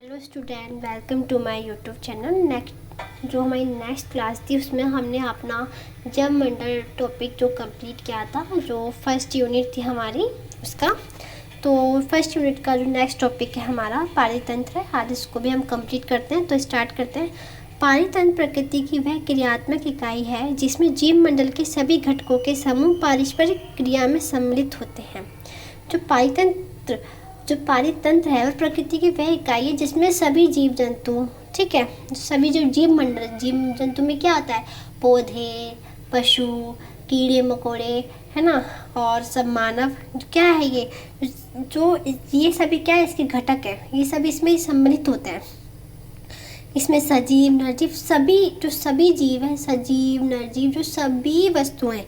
Hello student, welcome to my YouTube channel. जो हमारी next class थी उसमें हमने अपना जब मंडल टॉपिक जो कंप्लीट किया था, जो फर्स्ट यूनिट थी हमारी उसका। तो फर्स्ट यूनिट का जो नेक्स्ट टॉपिक है हमारा पारितंत्र है। आज इसको भी हम कंप्लीट करते हैं। तो स्टार्ट करते हैं। पारितंत्र प्रकृति की वह क्रियात्मक इकाई है जिसमें जीव मंडल के सभी घटकों के समूह पारस्परिक क्रिया में सम्मिलित होते हैं। जो पारितंत्र है और प्रकृति की वह इकाई है जिसमें सभी जीव जंतु, ठीक है, सभी जो जीव मंडल, जीव जंतु में क्या आता है, पौधे, पशु, कीड़े मकोड़े, है ना, और सब मानव, क्या है ये सभी क्या है, इसके घटक है। ये सभी इसमें सम्मिलित होते हैं। इसमें सजीव निर्जीव सभी जीव हैं, सजीव निर्जीव जो सभी वस्तुएं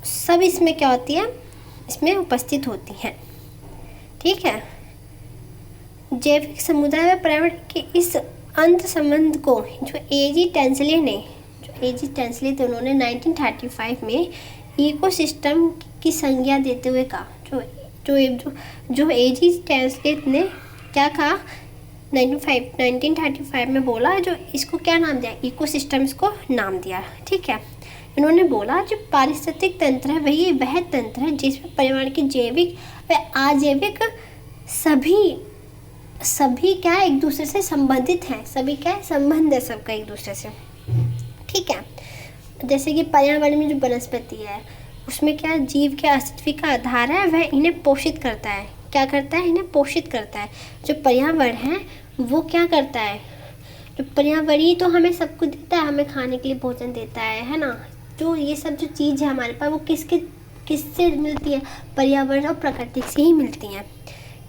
सब इसमें क्या होती है, इसमें उपस्थित होती हैं। ठीक है। जैविक समुदाय व पर्यावरण के इस अंत संबंध को जो एजी टेंसले थे, उन्होंने 1935 में इकोसिस्टम की संज्ञा देते हुए कहा। जो एजी टेंसले ने क्या कहा, 1935 में बोला, जो इसको क्या नाम दिया, इकोसिस्टम इसको नाम दिया। ठीक है। इन्होंने बोला जो पारिस्थितिक तंत्र है वह तंत्र है जिसमें पर्यावरण के जैविक व अजैविक सभी क्या एक दूसरे से संबंधित हैं। सभी क्या है, संबंध है सबका एक दूसरे से। ठीक है। जैसे कि पर्यावरण में जो वनस्पति है उसमें क्या जीव के अस्तित्व का आधार है, वह इन्हें पोषित करता है। क्या करता है, इन्हें पोषित करता है। जो पर्यावरण है वो क्या करता है, जो पर्यावरण तो हमें सब कुछ देता है, हमें खाने के लिए भोजन देता है ना। जो ये सब जो चीज़ है हमारे पास वो किससे मिलती है, पर्यावरण और प्रकृति से ही मिलती हैं।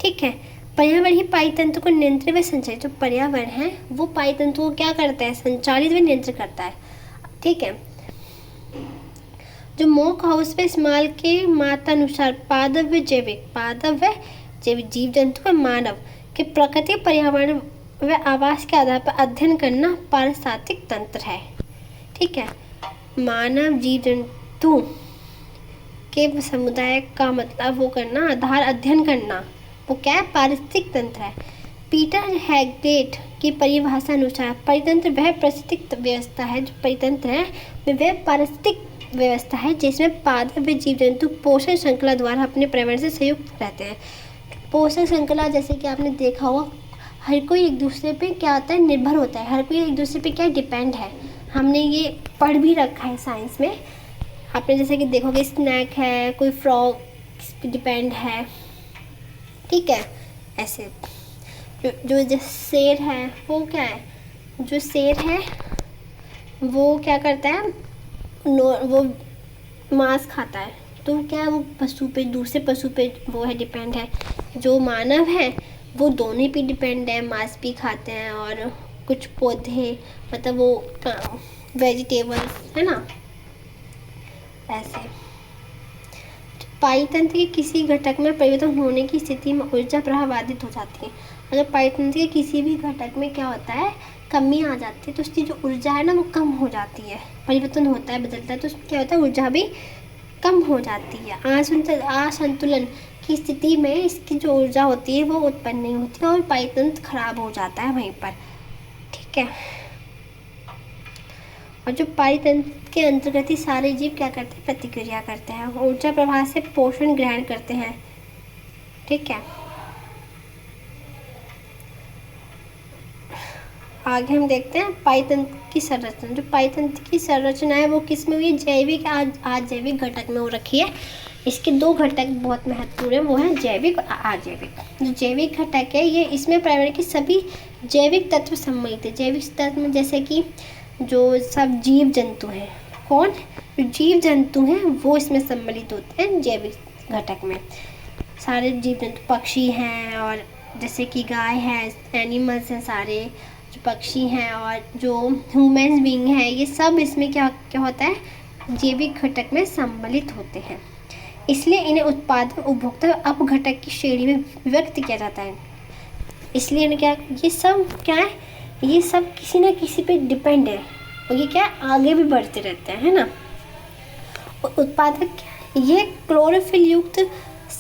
ठीक है। पर्यावरण ही पारितंत्र को नियंत्रित व संचालित, जो पर्यावरण है वो पारितंत्र को क्या करता है, संचालित व नियंत्रित करता है। ठीक है। जो मोक हाउस व इस्तेमाल के मात्रानुसार पादप व जैविक जीव जंतु व मानव के प्रकृति पर्यावरण व आवास के आधार पर अध्ययन करना पारिस्थितिक तंत्र है। ठीक है। मानव जीव जंतु के समुदाय का मतलब वो करना, आधार अध्ययन करना, वो क्या है, पारिस्थितिक तंत्र है। पीटर हैगेट की परिभाषा अनुसार परितंत्र वह पारिस्थितिक व्यवस्था है, जो परितंत्र है वह पारिस्थितिक व्यवस्था है जिसमें पादप व जीव जंतु पोषण श्रृंखला द्वारा अपने पर्यावरण से संयुक्त रहते हैं। पोषण श्रृंखला जैसे कि आपने देखा होगा, हर कोई एक दूसरे पे क्या होता है, निर्भर होता है। हर कोई एक दूसरे पे क्या डिपेंड है। हमने ये पढ़ भी रखा है साइंस में। आपने जैसे कि देखोगे स्नैक है, कोई फ्रॉग डिपेंड है। ठीक है। ऐसे जो शेर है वो क्या है, जो शेर है वो क्या करता है, वो मांस खाता है, तो क्या है, वो पशु पे, दूसरे पशु पे वो है डिपेंड है। जो मानव है वो दोनों पे डिपेंड है, मांस भी खाते हैं और कुछ पौधे, मतलब वो वेजिटेबल्स, है ना। ऐसे पारितंत्र के किसी घटक में परिवर्तन होने की स्थिति में ऊर्जा प्रवाह बाधित हो जाती है। अगर पारितंत्र के किसी भी घटक में क्या होता है, कमी आ जाती है, तो उसकी जो ऊर्जा है ना वो कम हो जाती है। परिवर्तन होता है, बदलता है, तो उसमें क्या होता है, ऊर्जा भी कम हो जाती है। असंतुलन की स्थिति में इसकी जो ऊर्जा होती है वो उत्पन्न नहीं होती और पारितंत्र खराब हो जाता है वहीं पर। ठीक है। और जो पारितंत्र के अंतर्गत ही सारे जीव क्या करते हैं, प्रतिक्रिया करते हैं, ऊर्जा प्रवाह से पोषण ग्रहण करते हैं। ठीक है। आगे हम देखते हैं पारितंत्र की संरचना। जो पारितंत्र की संरचना है वो किस में हुई है, जैविक अजैविक घटक में हो रखी है। इसके दो घटक बहुत महत्वपूर्ण है, वो है जैविक और अजैविक। जो जैविक घटक है ये इसमें पर्यावरण के सभी जैविक तत्व सम्मिलित है। जैविक तत्व में जैसे कि जो सब जीव जंतु हैं, कौन, जो जीव जंतु हैं वो इसमें सम्मिलित होते हैं जैविक घटक में। सारे जीव जंतु, पक्षी हैं, और जैसे कि गाय है, एनिमल्स हैं सारे, जो पक्षी हैं और जो ह्यूमन बीइंग है, ये सब इसमें क्या होता है, जैविक घटक में सम्मिलित होते हैं। इसलिए इन्हें उत्पादक, उपभोक्ता, अपघटक की श्रेणी में व्यक्त किया जाता है। इसलिए इन्हें क्या, ये सब क्या है, ये सब किसी न किसी पे डिपेंड है और ये क्या आगे भी बढ़ते रहते हैं, है ना। उत्पादक क्या है, ये क्लोरोफिल युक्त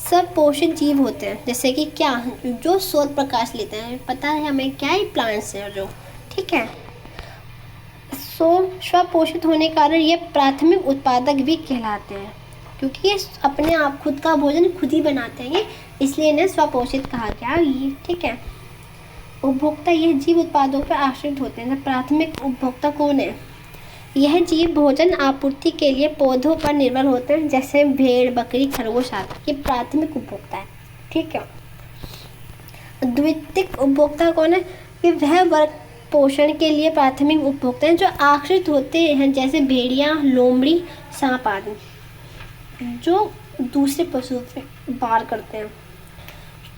स्वपोषित जीव होते हैं, जैसे कि क्या, जो सौर प्रकाश लेते हैं, पता है हमें क्या है, प्लांट्स हैं जो, ठीक है। स्वपोषित होने के कारण ये प्राथमिक उत्पादक भी कहलाते हैं, क्योंकि ये अपने आप खुद का भोजन खुद ही बनाते हैं, इसलिए इन्हें स्वपोषित कहा गया ये, ठीक है। उपभोक्ता, यह जीव उत्पादों पर आश्रित होते हैं। प्राथमिक उपभोक्ता कौन है? यह जीव भोजन आपूर्ति के लिए पौधों पर निर्भर होते हैं, जैसे भेड़, बकरी, खरगोश आदि। ये प्राथमिक उपभोक्ता है, ठीक है। द्वितीयक उपभोक्ता कौन है? कि वह वर्ग पोषण के लिए प्राथमिक उपभोक्ता हैं जो आश्रित होते हैं, जैसे भेड़िया, लोमड़ी, सांप आदि, जो दूसरे पशु से वार करते हैं।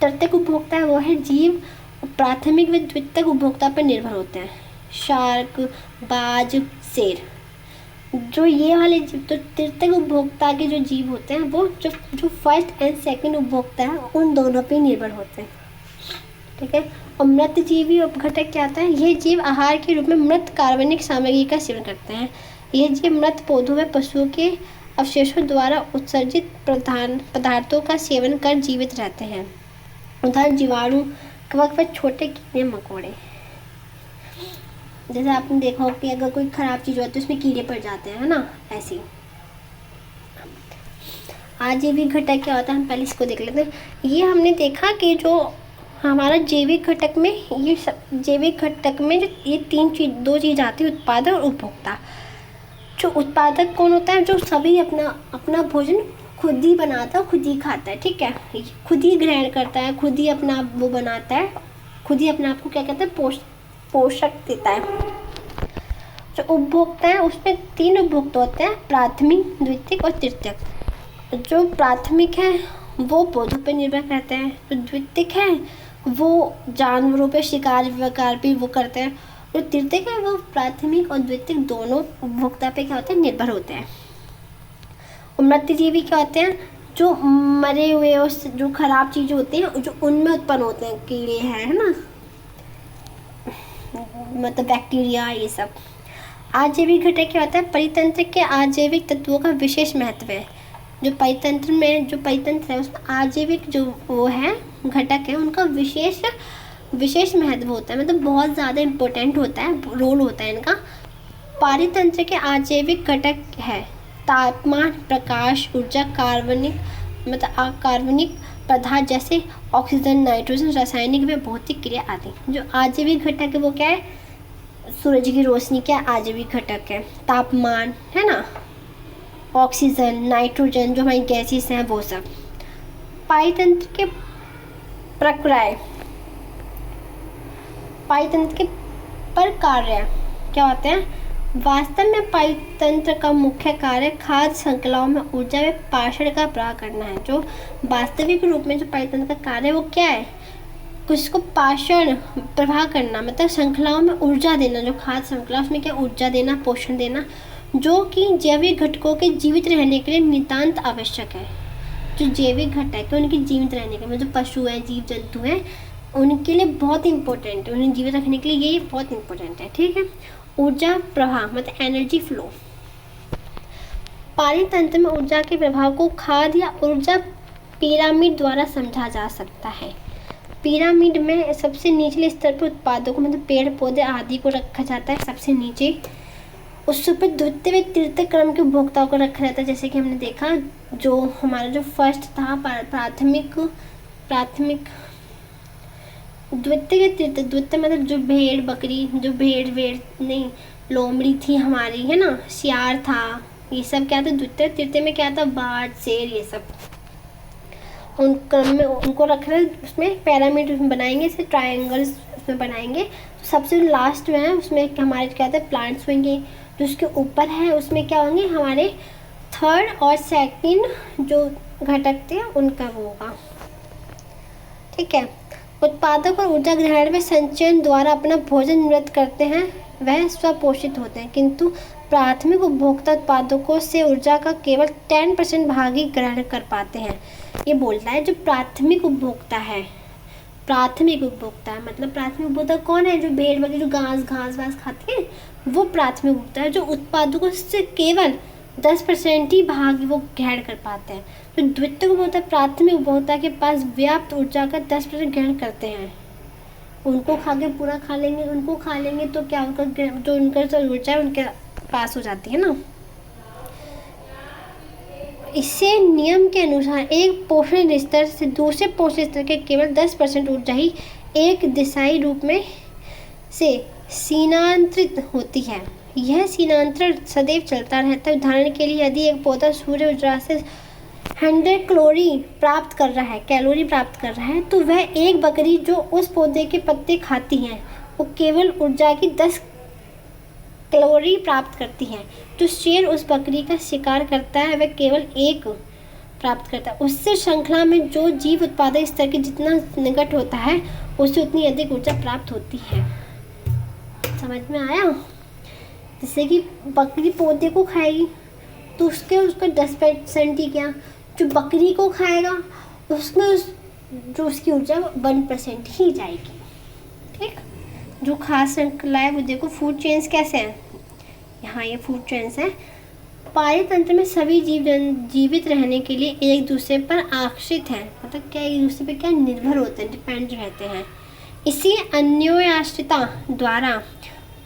तृतीयक उपभोक्ता है वो है जीव प्राथमिक व द्वितीयक उपभोक्ता पर निर्भर होते हैं। शार्क, बाज, शेर, जो ये वाले जीव, तो तृतीयक उपभोक्ता के जो जीव होते हैं वो जो फर्स्ट एंड सेकंड उपभोक्ता है उन दोनों पे निर्भर होते हैं, ठीक है। और मृत जीवी उपघटक क्या आता है? ये जीव आहार के रूप में मृत कार्बनिक सामग्री का सेवन करते हैं। ये जीव मृत पौधों व पशुओं के अवशेषों द्वारा उत्सर्जित पदार्थों का सेवन कर जीवित रहते हैं। उदाहरण जीवाणु, कवक व छोटे कीड़े मकोड़े। जैसे आपने देखा हो कि अगर कोई खराब चीज़ होती है तो उसमें कीड़े पड़ जाते हैं, है ना, ऐसे ही। अजैविक घटक क्या होता है, हम पहले इसको देख लेते हैं। ये हमने देखा कि जो हमारा जैविक घटक में, ये जैविक घटक में जो ये दो चीज़ आती है, उत्पादक और उपभोक्ता। जो उत्पादक कौन होता है? जो सभी अपना भोजन खुद ही बनाता है, खुद ही खाता है, ठीक है, खुद ही ग्रहण करता है, खुद ही अपना वो बनाता है, खुद ही अपने आप को क्या कहते हैं, पोषक देता है। जो उपभोक्ता है उसमें 3 उपभोक्ता होते हैं, प्राथमिक, द्वितीयक और तृतीयक। जो प्राथमिक है वो पौधों पर निर्भर करते हैं, जो द्वितीयक है वो जानवरों पे शिकार वकार भी वो करते हैं, और तृतीयक है वो प्राथमिक और द्वितीयक दोनों उपभोक्ता पे क्या होते हैं, निर्भर होते हैं। और मृतजीवी क्या होते हैं? जो मरे हुए और जो खराब चीज़ें होती हैं जो उनमें उत्पन्न होते हैं, कीड़े हैं, है ना, मतलब बैक्टीरिया, ये सब। अजैविक घटक क्या होता है? परितंत्र के अजैविक तत्वों का विशेष महत्व है। जो परितंत्र है उसमें अजैविक जो वो है घटक है, उनका विशेष महत्व होता है, मतलब बहुत ज़्यादा इम्पोर्टेंट होता है, रोल होता है इनका। पारितंत्र के अजैविक घटक है तापमान, प्रकाश, ऊर्जा, कार्बनिक पदार्थ जैसे ऑक्सीजन, नाइट्रोजन, रासायनिक व भौतिक क्रिया आदि। जो अजैविक घटक है वो क्या है? सूरज की रोशनी क्या अजैविक घटक है, तापमान, है ना, ऑक्सीजन, नाइट्रोजन, जो हमारी गैसेस हैं वो सब। पारितंत्र के प्रक्रियाएं, पारितंत्र के पर कार्य क्या होते हैं? वास्तव में पारितंत्र का मुख्य कार्य खाद्य श्रृंखलाओं में ऊर्जा व पोषण का प्रवाह करना है। जो वास्तविक रूप में जो पारितंत्र का कार्य है वो क्या है? कुछ को पोषण प्रवाह करना, मतलब श्रृंखलाओं में ऊर्जा देना। जो खाद्य श्रृंखला उसमें क्या ऊर्जा देना, पोषण देना, जो कि जैविक घटकों के जीवित रहने के लिए नितांत आवश्यक है। जो जैविक घटक है उनके जीवित रहने के लिए, जो पशु हैं, जीव जंतु हैं, उनके लिए बहुत इंपॉर्टेंट है, उन्हें जीवित रखने के लिए ये बहुत इंपॉर्टेंट है, ठीक है। ऊर्जा प्रवाह मतलब एनर्जी फ्लो। पारितंत्र में ऊर्जा के प्रभाव को खाद्य या ऊर्जा पिरामिड द्वारा समझा जा सकता है। पिरामिड में सबसे निचले स्तर पर उत्पादों को, मतलब पेड़ पौधे आदि को रखा जाता है सबसे नीचे। उससे ऊपर द्वितीय व तृतीय क्रम के उपभोक्ताओं को रखा जाता है। जैसे कि हमने देखा जो हमारा जो फर्स्ट था प्राथमिक, द्वितीय मतलब जो भेड़ बकरी, जो भेड़ नहीं, लोमड़ी थी हमारी, है ना, सियार था, ये सब क्या था द्वितीय। तृतीय में क्या था? बाज, शेर, ये सब। उन क्रम में उनको रखना, उसमें पिरामिड बनाएंगे, इसे ट्रायंगल्स उसमें बनाएंगे। तो सबसे लास्ट में है उसमें हमारे क्या था? प्लांट्स होंगे। जो उसके ऊपर है उसमें क्या होंगे? हमारे थर्ड और सेकंड जो घटक थे उनका वो होगा, ठीक है। उत्पादक और ऊर्जा ग्रहण में संचयन द्वारा अपना भोजन निर्मित करते हैं, वह स्वपोषित होते हैं, किंतु प्राथमिक उपभोक्ता उत्पादकों से ऊर्जा का केवल 10% भाग ही ग्रहण कर पाते हैं। ये बोलता है जो प्राथमिक उपभोक्ता है, प्राथमिक उपभोक्ता है मतलब प्राथमिक उपभोक्ता कौन है? जो भेड़ बकरी जो घास वास खाती है वो प्राथमिक उपभोक्ता है। जो उत्पादकों से केवल 10% ही भाग वो ग्रहण कर पाते हैं। तो द्वितीयक उपभोक्ता प्राथमिक उपभोक्ता के पास व्याप्त ऊर्जा का 10% ग्रहण करते हैं। उनको खा के पूरा खा लेंगे, उनको खा लेंगे तो क्या उनका जो उनका जो ऊर्जा है उनके पास हो जाती है ना। इससे नियम के अनुसार एक पोषण स्तर से दूसरे पोषण स्तर के केवल 10% ऊर्जा ही एक दिशाई रूप में से स्थानांतरित होती है। यह स्थानांतरण सदैव चलता रहता है। उदाहरण के लिए यदि एक पौधा सूर्य ऊर्जा से 100 कैलोरी प्राप्त कर रहा है तो वह एक बकरी जो उस पौधे के पत्ते खाती है वो केवल ऊर्जा की 10 कैलोरी प्राप्त करती है। जो शेर उस बकरी का शिकार करता है वह केवल 1 प्राप्त करता है। उससे श्रृंखला में जो जीव उत्पादक स्तर के जितना निकट होता है उससे उतनी अधिक ऊर्जा प्राप्त होती है। समझ में आया? जैसे कि बकरी पौधे को खाएगी तो उसका 10% ही क्या, जो बकरी को खाएगा उसमें जो उसकी ऊर्जा 1% ही जाएगी। ठीक, जो खास श्रृंखला है वो देखो फूड चेन्स कैसे हैं। यहाँ ये फूड चेन्स है। पारितंत्र में सभी जीवित रहने के लिए एक दूसरे पर आश्रित हैं, मतलब क्या एक दूसरे पर क्या निर्भर होते हैं, डिपेंड रहते हैं। इसी अन्योन्याश्रितता द्वारा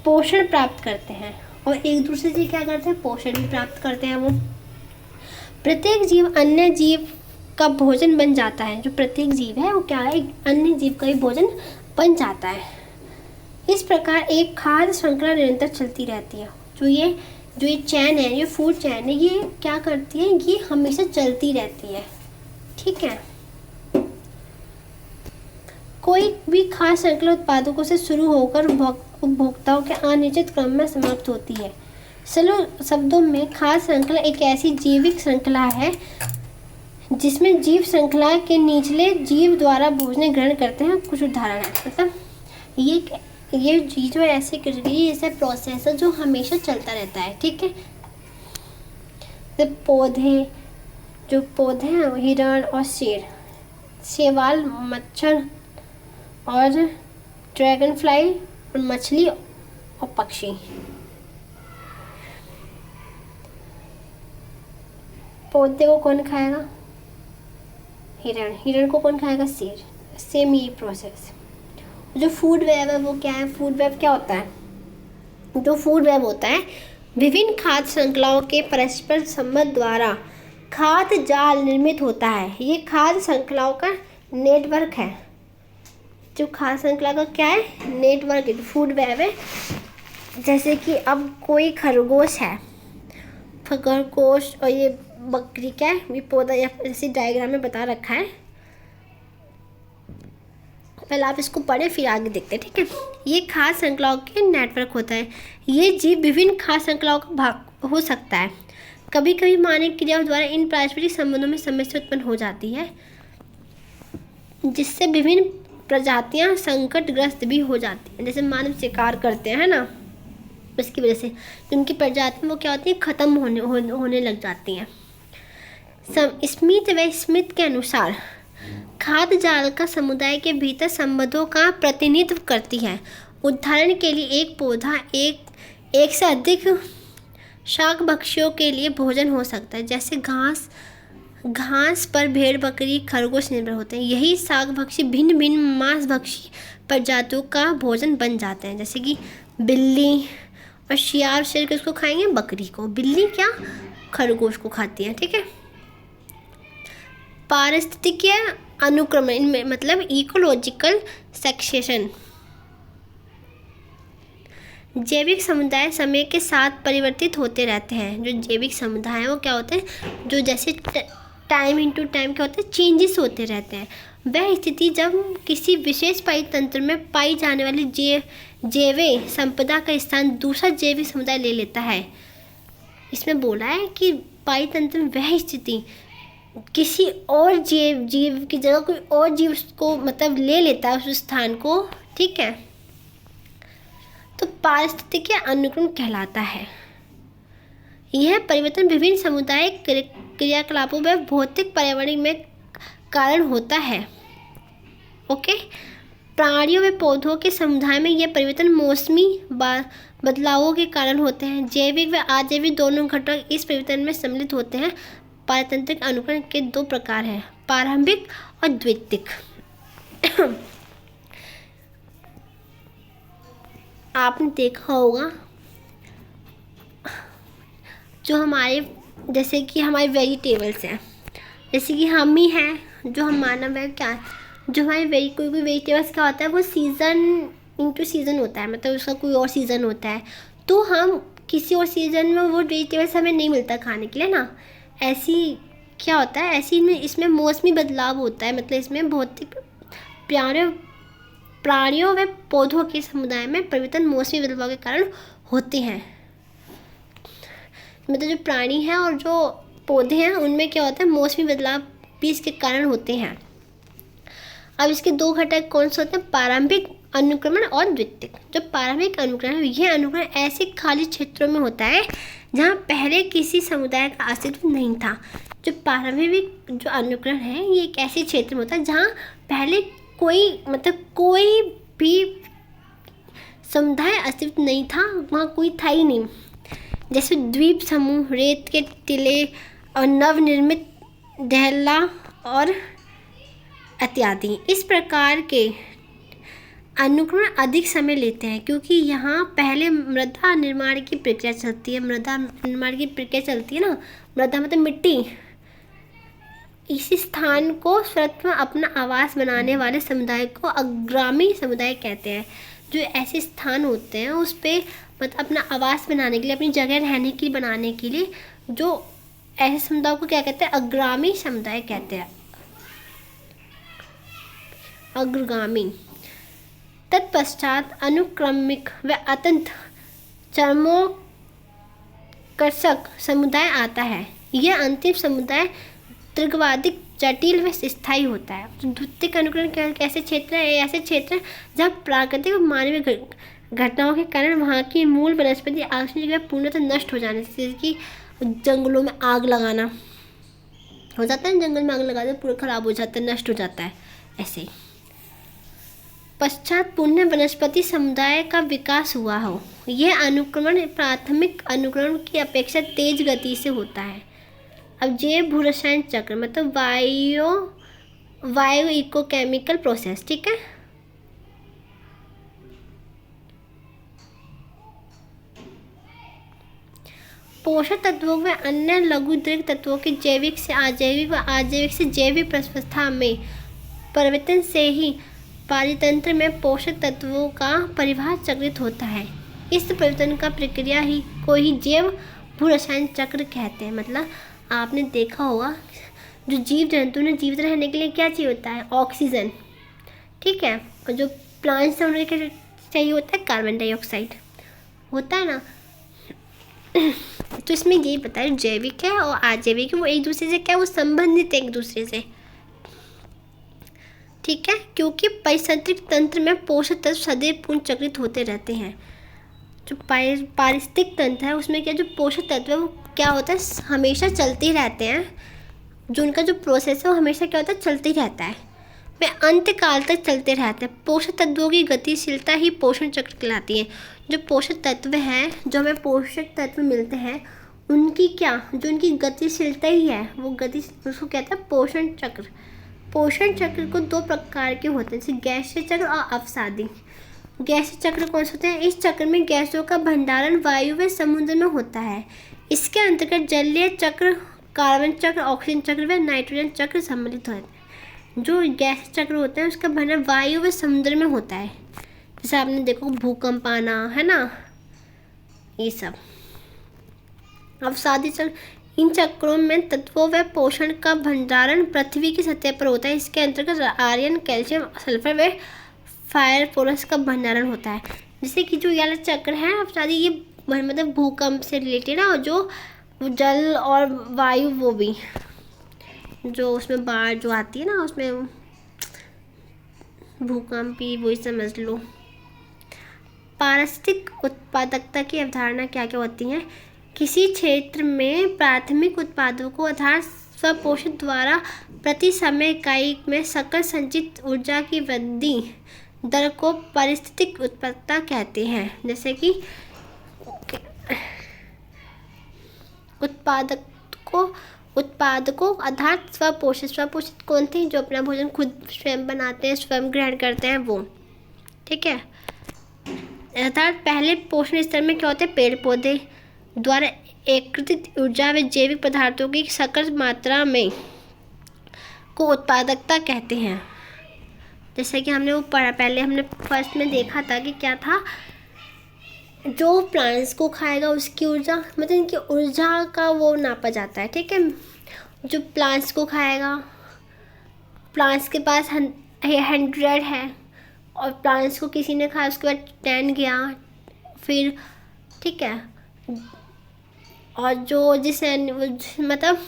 पोषण प्राप्त करते हैं और एक दूसरे से क्या करते हैं, पोषण भी प्राप्त करते हैं। वो प्रत्येक जीव अन्य जीव का भोजन बन जाता है। जो प्रत्येक जीव है वो क्या है, अन्य जीव का भी भोजन बन जाता है। इस प्रकार एक खाद्य श्रृंखला निरंतर चलती रहती है। जो ये चैन है, ये फूड चैन है, ये क्या करती है, ये हमेशा चलती रहती है। ठीक है, कोई भी खाद्य श्रृंखला उत्पादकों से शुरू होकर उपभोक्ताओं के अनिश्चित क्रम में समाप्त होती है। सरल शब्दों में खाद्य श्रृंखला एक ऐसी जैविक श्रृंखला है जिसमें जीव श्रृंखला के निचले जीव द्वारा भोजन ग्रहण करते हैं। कुछ उदाहरण है, मतलब ये चीज और ऐसे ऐसा प्रोसेस है जो हमेशा चलता रहता है। ठीक है, तो पौधे हैं, हिरण और शेर, शैवाल, मच्छर और ड्रैगन फ्लाई और मछली और पक्षी। पौधे को कौन खाएगा, हिरण को कौन खाएगा, शेर। सेम ये प्रोसेस। जो फूड वेब है वो क्या है, फूड वेब क्या होता है, जो फूड वेब होता है विभिन्न खाद्य श्रृंखलाओं के परस्पर संबंध द्वारा खाद्य जाल निर्मित होता है। ये खाद्य श्रृंखलाओं का नेटवर्क है। जो खाद्य श्रृंखला का क्या है, नेटवर्क है, फूड वेब है। जैसे कि अब कोई खरगोश है, खरगोश और ये बकरी क्या है, ये पौधा या जैसे डायग्राम में बता रखा है। पहले आप इसको पढ़े फिर आगे देखते हैं। ठीक है, ये खाद्य श्रृंखलाओं के नेटवर्क होता है। ये जीव विभिन्न खाद्य श्रृंखलाओं का भाग हो सकता है। कभी कभी मानवीय क्रियाओं द्वारा इन पारस्परिक संबंधों में समस्या उत्पन्न हो जाती है जिससे विभिन्न प्रजातियां संकटग्रस्त भी हो जाती हैं। जैसे मानव शिकार करते हैं ना, इसकी वजह से उनकी प्रजातियां वो क्या होती हैं, खत्म होने लग जाती हैं। स्मिथ के अनुसार खाद्य जाल का समुदाय के भीतर संबंधों का प्रतिनिधित्व करती है। उदाहरण के लिए एक पौधा एक से अधिक शाक भक्षियों के लिए भोजन हो सकता है। जैसे घास पर भेड़, बकरी, खरगोश निर्भर होते हैं। यही शाक भक्षी भिन्न भिन्न मांस भक्षी प्रजातियों का भोजन बन जाते हैं। जैसे कि बिल्ली और शेर किसको खाएंगे, बकरी को। बिल्ली क्या, खरगोश को खाती है। ठीक है, पारिस्थितिकीय अनुक्रमण, इनमें मतलब इकोलॉजिकल सक्सेशन। जैविक समुदाय समय के साथ परिवर्तित होते रहते हैं। जो जैविक समुदाय है वो क्या होते हैं, जो जैसे टाइम इनटू टाइम क्या होते हैं, चेंजेस होते रहते हैं। वह स्थिति जब किसी विशेष परितंत्र में पाई जाने वाली जैव संपदा का स्थान दूसरा जैविक समुदाय ले लेता है। इसमें बोला है कि परितंत्र में वह स्थिति किसी और जीव की जगह कोई और जीव उसको मतलब ले लेता है उस स्थान को। ठीक है, तो पारिस्थितिकीय अनुक्रम कहलाता है। यह परिवर्तन विभिन्न सामुदायिक क्रियाकलापों में भौतिक पर्यावरण में कारण होता है। ओके, प्राणियों व पौधों के समुदाय में यह परिवर्तन मौसमी बदलावों के कारण होते हैं। जैविक व अजैविक दोनों घटक इस परिवर्तन में सम्मिलित होते हैं। पारतंत्रिक अनुकरण के दो प्रकार हैं, प्रारंभिक और द्वितीयक। आपने देखा होगा जो हमारे, जैसे कि हमारे वेजिटेबल्स हैं, जैसे कि हम ही हैं, जो हम मानव है, क्या जो हमारे कोई वेजिटेबल्स क्या होता है, वो सीज़न इनटू सीज़न होता है, मतलब उसका कोई और सीज़न होता है, तो हम किसी और सीज़न में वो वेजिटेबल्स हमें नहीं मिलता खाने के लिए ना। ऐसी क्या होता है, ऐसी इसमें मौसमी बदलाव होता है, मतलब इसमें भौतिक प्राणियों व पौधों के समुदाय में परिवर्तन मौसमी बदलाव के कारण होते हैं। मतलब जो प्राणी हैं और जो पौधे हैं उनमें क्या होता है, मौसमी बदलाव भी इसके कारण होते हैं। अब इसके दो घटक कौन से होते हैं, प्रारंभिक अनुक्रमण और द्वितीयक। जो प्रारंभिक अनुक्रमण है, यह अनुक्रमण ऐसे खाली क्षेत्रों में होता है जहाँ पहले किसी समुदाय का अस्तित्व नहीं था। जो प्रारंभिक जो अनुक्रमण है, ये एक ऐसे क्षेत्र में होता है जहाँ पहले कोई भी समुदाय अस्तित्व नहीं था, वहाँ कोई था ही नहीं। जैसे द्वीप समूह, रेत के टीले और नवनिर्मित दहला और इत्यादि। इस प्रकार के अनुक्रमण अधिक समय लेते हैं क्योंकि यहाँ पहले मृदा निर्माण की प्रक्रिया चलती है। मृदा निर्माण की प्रक्रिया चलती है ना, मृदा मतलब मिट्टी। इसी स्थान को स्वतः में अपना आवास बनाने वाले समुदाय को अग्रामी समुदाय कहते हैं। जो ऐसे स्थान होते हैं उस पे मतलब अपना आवास बनाने के लिए, अपनी जगह रहने के लिए बनाने के लिए, जो ऐसे समुदाय को क्या कहते हैं, अग्रामी समुदाय कहते हैं, अग्रगामी। तत्पश्चात अनुक्रमिक व अत्यंत चरमोत्कर्षक समुदाय आता है। यह अंतिम समुदाय दीर्घावधिक, जटिल व स्थायी होता है। द्वितीयक अनुक्रमण कैसे क्षेत्र है, ऐसे क्षेत्र जहाँ प्राकृतिक और मानवीय घटनाओं के कारण वहाँ की मूल वनस्पति आकर्षण जगह पूर्णतः नष्ट हो जाने से, जैसे कि जंगलों में आग लगाना हो जाता है, जंगल में आग लगा दे पूरा खराब हो जाता है, नष्ट हो जाता है। ऐसे पश्चात पुनः वनस्पति समुदाय का विकास हुआ हो। यह अनुक्रमण प्राथमिक अनुक्रमण की अपेक्षा तेज गति से होता है। अब जैव भूरसायन चक्र मतलब बायो इकोकेमिकल प्रोसेस, ठीक है। पोषक तत्वों व अन्य लघुद्रव्य तत्वों के जैविक से अजैविक व अजैविक से जैविक प्रवस्था में परिवर्तन से ही पारितंत्र में पोषक तत्वों का परिवाह चक्रित होता है। इस परिवर्तन का प्रक्रिया ही को ही जैव भूरसायन चक्र कहते हैं। मतलब आपने देखा होगा जो जीव जंतु ने जीवित रहने के लिए क्या चाहिए होता है, ऑक्सीजन, ठीक है, और जो प्लांट्स हैं उन्हें चाहिए होता है कार्बन डाइऑक्साइड, होता है ना। तो इसमें यही बताया जैविक है और अजैविक है, वो एक दूसरे से क्या, वो संबंधित है एक दूसरे से, ठीक है, क्योंकि पारिस्थितिक तंत्र में पोषक तत्व सदैव पूर्ण चक्रित होते रहते हैं। जो पारिस्थितिक तंत्र है उसमें क्या, जो पोषक तत्व है वो क्या होता है, हमेशा चलते ही रहते हैं। जो उनका जो प्रोसेस है वो हमेशा क्या होता है, चलते ही रहता है, वे अंत काल तक चलते रहते हैं। पोषक तत्वों की गतिशीलता ही पोषण चक्र कहलाती है। जो पोषक तत्व हैं, जो हमें पोषक तत्व मिलते हैं, उनकी क्या, जो उनकी गतिशीलता ही है, वो गति उसको कहते हैं पोषण चक्र। पोषण चक्र को दो प्रकार के होते हैं, जैसे गैसीय चक्र और अवसादी। गैसीय चक्र कौन से होते हैं, इस चक्र में गैसों का भंडारण वायु व समुद्र में होता है। इसके अंतर्गत जलीय चक्र, कार्बन चक्र, ऑक्सीजन चक्र व नाइट्रोजन चक्र सम्मिलित होते हैं। जो गैसीय चक्र होता है उसका भंडारण वायु व समुद्र में होता है, जैसे आपने देखो भूकंप आना, है ना, ये सब। अवसादी चक्र, इन चक्रों में तत्वों व पोषण का भंडारण पृथ्वी की सतह पर होता है। इसके अंतर्गत आयरन, कैल्शियम, सल्फर व फास्फोरस का भंडारण होता है। जैसे कि जो ये चक्र है अवसादी, ये मतलब भूकंप से रिलेटेड है, और जो जल और वायु वो भी, जो उसमें बाढ़ जो आती है ना, उसमें भूकंप ही वही समझ लो। पारिस्थितिक उत्पादकता की अवधारणा क्या क्या होती है, किसी क्षेत्र में प्राथमिक उत्पादों को आधार स्वपोषण द्वारा प्रति समय इकाई में सकल संचित ऊर्जा की वृद्धि दर को पारिस्थितिक उत्पादकता कहते हैं। जैसे कि उत्पादक को उत्पादकों अर्थात स्वपोषित। स्वपोषित कौन थे? जो अपना भोजन खुद स्वयं बनाते हैं, स्वयं ग्रहण करते हैं वो। ठीक है, अर्थात पहले पोषण स्तर में क्या होते हैं? पेड़ पौधे द्वारा एकत्रित ऊर्जा व जैविक पदार्थों की सकल मात्रा में को उत्पादकता कहते हैं। जैसे कि हमने वो पढ़ा, पहले हमने फर्स्ट में देखा था कि क्या था, जो प्लांट्स को खाएगा उसकी ऊर्जा, मतलब इनकी ऊर्जा का वो नापा जाता है। ठीक है, जो प्लांट्स को खाएगा, प्लांट्स के पास 100 है और प्लांट्स को किसी ने खाया, उसके बाद 10 गया फिर। ठीक है, और जो जिसे मतलब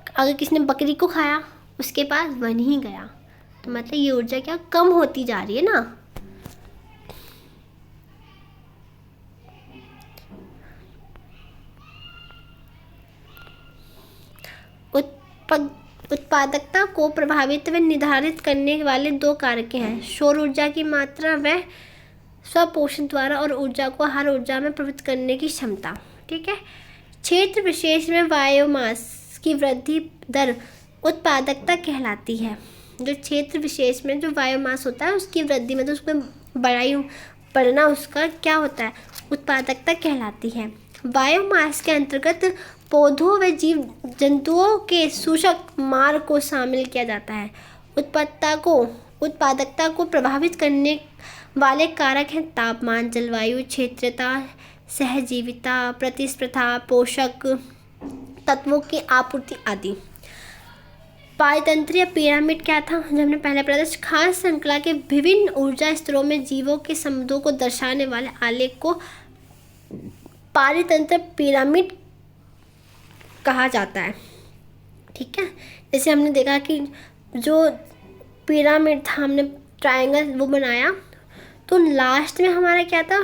अगर किसी ने बकरी को खाया उसके पास 1 ही गया, तो मतलब ये ऊर्जा क्या कम होती जा रही है ना। उत्पादकता को प्रभावित व निर्धारित करने वाले 2 कारक हैं, सौर ऊर्जा की मात्रा व स्वपोषण द्वारा और ऊर्जा को हर ऊर्जा में प्रवृत्त करने की क्षमता। ठीक है, क्षेत्र विशेष में बायोमास की वृद्धि दर उत्पादकता कहलाती है। जो क्षेत्र विशेष में जो बायोमास होता है उसकी वृद्धि, मतलब उसमें बढ़ना उसका क्या होता है? उत्पादकता कहलाती है। बायोमास के अंतर्गत पौधों व जीव जंतुओं के सूचक मार्ग को शामिल किया जाता है। उत्पादकता को प्रभावित करने वाले कारक हैं तापमान, जलवायु, क्षेत्रता, सहजीविता, प्रतिस्पर्धा, पोषक तत्वों की आपूर्ति आदि। पारतंत्र या पिरामिड क्या था? जो हमने पहले पढ़ा था, खास श्रृंखला के विभिन्न ऊर्जा स्तरों में जीवों के समुदायों को दर्शाने वाले आलेख को पारतंत्र पिरामिड कहा जाता है। ठीक है, जैसे हमने देखा कि जो पिरामिड था, हमने ट्रायंगल वो बनाया, तो लास्ट में हमारा क्या था?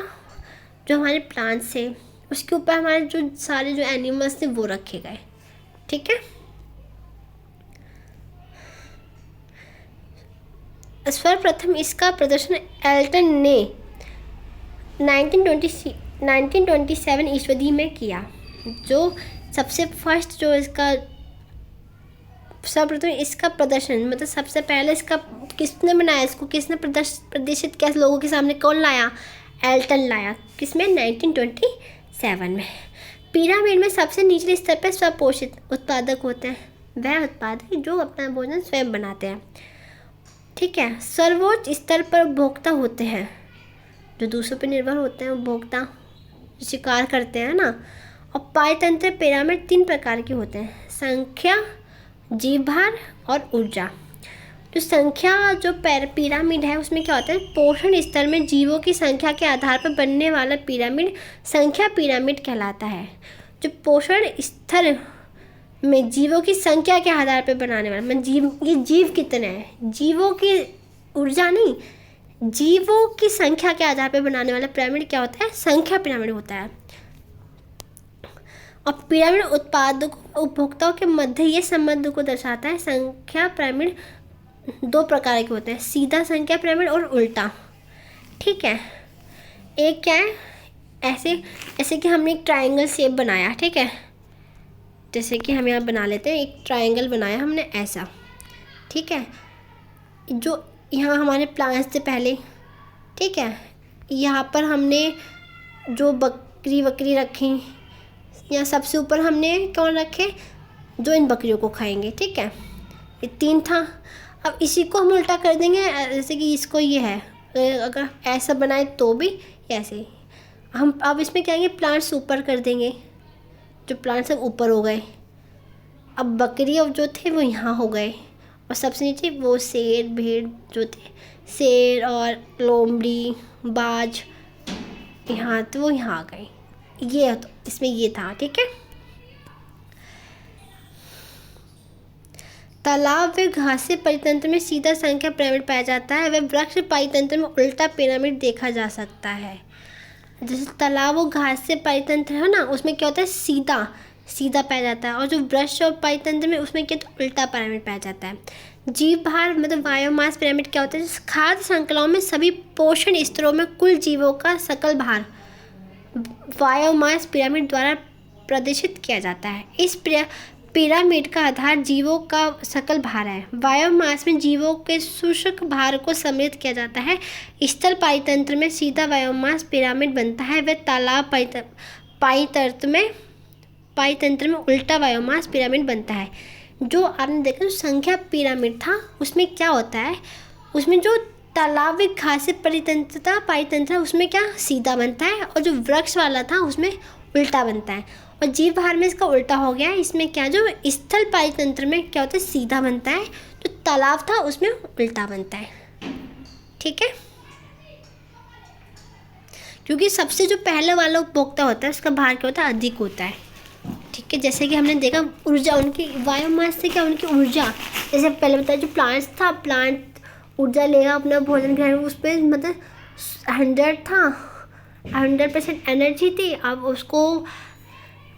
जो हमारे प्लांट्स थे उसके ऊपर हमारे जो सारे जो एनिमल्स थे वो रखे गए। ठीक है, सर्वप्रथम इसका प्रदर्शन एल्टन ने 1927 ईस्वी में किया। जो सबसे फर्स्ट जो इसका सर्वप्रथम इसका प्रदर्शन, मतलब सबसे पहले इसका किसने बनाया, इसको किसने प्रदर्शित किया लोगों के सामने? कौन लाया? एल्टन लाया। किसमें? 1927 में। पिरामिड में सबसे निचले स्तर पर स्वपोषित उत्पादक होते हैं, वह उत्पादक जो अपना भोजन स्वयं बनाते हैं। ठीक है, सर्वोच्च स्तर पर उपभोक्ता होते हैं, जो दूसरों पर निर्भर होते हैं, उपभोक्ता शिकार करते हैं ना। और पारतंत्र पिरामिड 3 प्रकार के होते हैं, संख्या, जीवभार और ऊर्जा। जो संख्या जो पिरामिड है उसमें क्या होता है? पोषण स्तर में जीवों की संख्या के आधार पर बनने वाला पिरामिड संख्या पिरामिड कहलाता है। जो पोषण स्तर में जीवों की संख्या के आधार पर बनाने वाला, मतलब ये जीव कितने हैं, जीवों की ऊर्जा नहीं, जीवों की संख्या के आधार पर बनाने वाला पिरामिड क्या होता है? संख्या पिरामिड होता है। और पिरामिड उत्पादकों उपभोक्ताओं के मध्य ये संबंध को दर्शाता है। संख्या पिरामिड 2 प्रकार के होते हैं, सीधा संख्या पिरामिड और उल्टा। ठीक है, एक क्या है, ऐसे कि हमने एक ट्रायंगल शेप बनाया। ठीक है, जैसे कि हम यहाँ बना लेते हैं, एक ट्रायंगल बनाया हमने ऐसा। ठीक है, जो यहाँ हमारे प्लांट्स थे पहले। ठीक है, यहाँ पर हमने जो बकरी रखी, यहाँ सबसे ऊपर हमने कौन रखे? जो इन बकरियों को खाएंगे। ठीक है, ये 3 था। अब इसी को हम उल्टा कर देंगे, जैसे कि इसको ये है, अगर ऐसा बनाए तो भी ऐसे हम अब इसमें क्या करेंगे? प्लांट्स ऊपर कर देंगे, जो प्लांट्स सब ऊपर हो गए। अब बकरी अब जो थे वो यहाँ हो गए, और सबसे नीचे वो शेर भेड़ जो थे, शेर और लोमड़ी बाज यहाँ, तो वो यहाँ आ गए। ये तो इसमें ये था। ठीक है, तालाब व घासे परितंत्र में सीधा संख्या पिरामिड पाया जाता है, वह वृक्ष परितंत्र में उल्टा पिरामिड देखा जा सकता है। जैसे तालाब और घास से परितंत्र है ना, उसमें क्या होता है? सीधा पाया जाता है, और जो वृक्ष और परितंत्र में उसमें क्या, तो उल्टा पिरामिड पाया जाता है। जीव भार मतलब बायोमास पिरामिड क्या होता है? खाद्य श्रृंखलाओं में सभी पोषण स्तरों में कुल जीवों का सकल भार बायोमास पिरामिड द्वारा प्रदर्शित किया जाता है। इस पिरामिड का आधार जीवों का सकल भार है। बायोमास में जीवों के शुष्क भार को सम्मिलित किया जाता है। स्थल पाईतंत्र में सीधा बायोमास पिरामिड बनता है। वह तालाब पाईतंत्र में उल्टा बायोमास पिरामिड बनता है। जो आपने देखा जो संख्या पिरामिड था उसमें क्या होता है, उसमें जो तालाब घास परितंत्र था पाईतंत्र उसमें क्या सीधा बनता है, और जो वृक्ष वाला था उसमें उल्टा बनता है। और जीव भार में इसका उल्टा हो गया है। इसमें क्या जो स्थल पाईतंत्र में क्या होता है सीधा बनता है, जो तालाब था उसमें उल्टा बनता है। ठीक है, क्योंकि सबसे जो पहले वाला उपभोक्ता होता है उसका भार क्या होता है अधिक होता है। ठीक है, जैसे कि हमने देखा ऊर्जा उनकी बायोमास से क्या उनकी ऊर्जा, जैसे पहले बताया जो प्लांट्स था, प्लांट ऊर्जा लेगा अपना भोजन ग्रहण, उस पर मतलब 100 था, 100% एनर्जी थी। अब उसको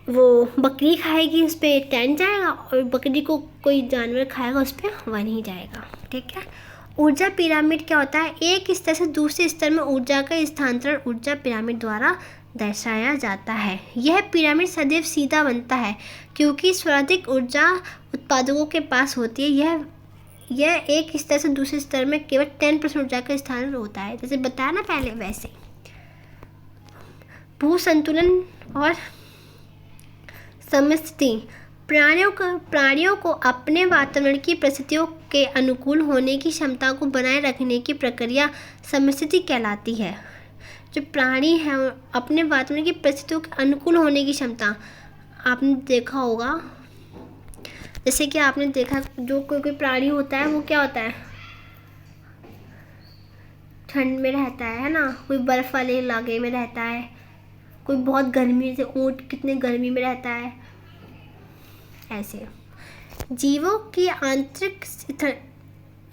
वो बकरी खाएगी उस पर 10 जाएगा, और बकरी को कोई जानवर खाएगा उस पर 1 ही जाएगा। ठीक है, ऊर्जा पिरामिड क्या होता है, एक स्तर से दूसरे स्तर में ऊर्जा का स्थानांतरण ऊर्जा पिरामिड द्वारा दर्शाया जाता है। यह पिरामिड सदैव सीधा बनता है क्योंकि सर्वाधिक ऊर्जा उत्पादकों के पास होती है। यह एक स्तर से दूसरे स्तर में केवल 10% ऊर्जा का स्थानांतरण होता है, जैसे बताया ना पहले वैसे। भू संतुलन और समस्थिति, प्राणियों को अपने वातावरण की परिस्थितियों के अनुकूल होने की क्षमता को बनाए रखने की प्रक्रिया समस्थिति कहलाती है। जो प्राणी है अपने वातावरण की परिस्थितियों के अनुकूल होने की क्षमता, आपने देखा होगा, जैसे कि आपने देखा जो कोई प्राणी होता है वो क्या होता है ठंड में रहता है ना, कोई बर्फ वाले इलाके में रहता है, कोई बहुत गर्मी से ऊँट कितने गर्मी में रहता है। ऐसे जीवों की आंतरिक